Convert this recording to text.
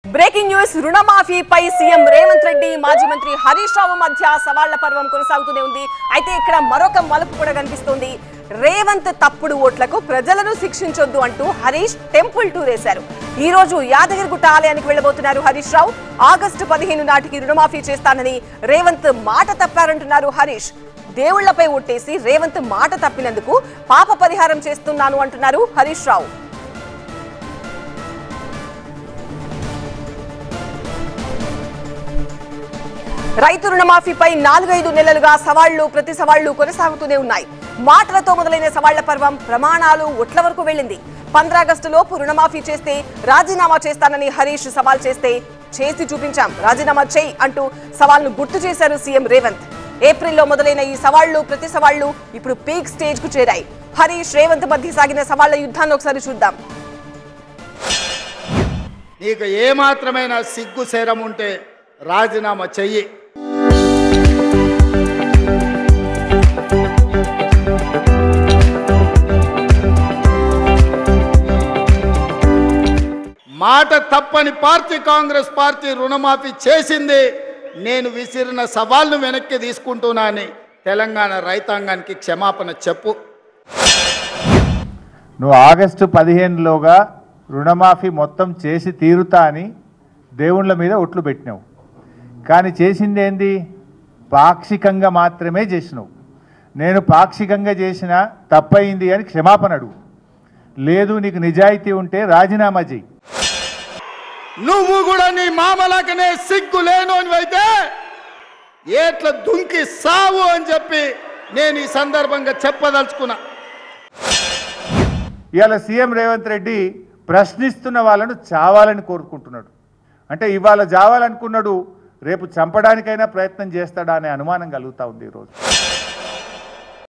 Breaking news రుణమాఫీపై CM Revanth Reddy మాజీ మంత్రి హరీష్ రావు మధ్య సవాళ్ల పర్వం కొనసాగుతూనే ఉంది. అయితే ఇక్కడ మరొక మలుపు కూడా కనిపిస్తోంది. రేవంత్ తప్పుడు ఓట్లకు ప్రజలను శిక్షించొద్దు అంటూ హరీష్ టెంపుల్ టూర్ వేశారు. ఈ రోజు యాదగిరిగుట్ట ఆలయానికి వెళ్లబోతున్నారు హరీష్ రావు. ఆగస్టు 15 నాటికి రుణమాఫీ చేస్తానని రేవంత్ మాట తప్పారంటున్నారు హరీష్. దేవుళ్లపై ఒట్టేసి రేవంత్ మాట తప్పినందుకు పాప పరిహారం చేస్తున్నాను అంటున్నారు హరీష్ రావు. రైతు రుణమాఫీపై 4-5 నెలలుగా ప్రతి సవాళ్లు కొనసాగుతూనే ఉన్నాయి. మాటలతో మొదలైన సవాళ్ల పర్వం ప్రమాణాలు ఒట్ల వరకు వెళ్లింది. 15 ఆగస్టులోపు రుణమాఫీ చేస్తే రాజీనామా చేస్తానని హరీష్ సవాల్ చేస్తే చేసి చూపించాం, రాజీనామా చేయి అంటూ సవాల్ను గుర్తు చేశారు సీఎం రేవంత్. ఏప్రిల్లో మొదలైన ఈ ప్రతి సవాళ్లు ఇప్పుడు పీక్ స్టేజ్ కు చేరాయి. హరీష్ రేవంత్ మధ్య సాగిన సవాళ్ల యుద్ధాన్ని ఒకసారి చూద్దాం. నీకు ఏమాత్రమైన సిగ్గు శరం ఉంటే రాజీనామా చెయ్యి. మాట తప్పని పార్టీ కాంగ్రెస్ పార్టీ రుణమాఫీ చేసింది. నేను విసిరిన సవాల్ను వెనక్కి తీసుకుంటున్నానని తెలంగాణ రైతాంగానికి క్షమాపణ చెప్పు. నువ్వు ఆగస్టు 15లోగా రుణమాఫీ మొత్తం చేసి తీరుతా అని దేవుళ్ళ మీద ఒట్లు పెట్టినావు. కానీ చేసింది ఏంది? పాక్షికంగా మాత్రమే చేసినావు. నేను పాక్షికంగా చేసిన తప్పయింది అని క్షమాపణ అడుగు. లేదు నీకు నిజాయితీ ఉంటే రాజీనామా చేయి. నువ్వు కూడా నీ మామలాకనే సిగ్గు లేనోనివైతే ఏట్ల దుంకి సావు అని చెప్పి నేను ఈ సందర్భంగా చెప్పదలుచుకున్నా. ఇవాళ సీఎం రేవంత్ రెడ్డి ప్రశ్నిస్తున్న వాళ్ళను చావాలని కోరుకుంటున్నాడు. అంటే ఇవాళ చావాలనుకున్నాడు, రేపు చంపడానికైనా ప్రయత్నం చేస్తాడా అనే అనుమానం కలుగుతూ ఉంది ఈరోజు.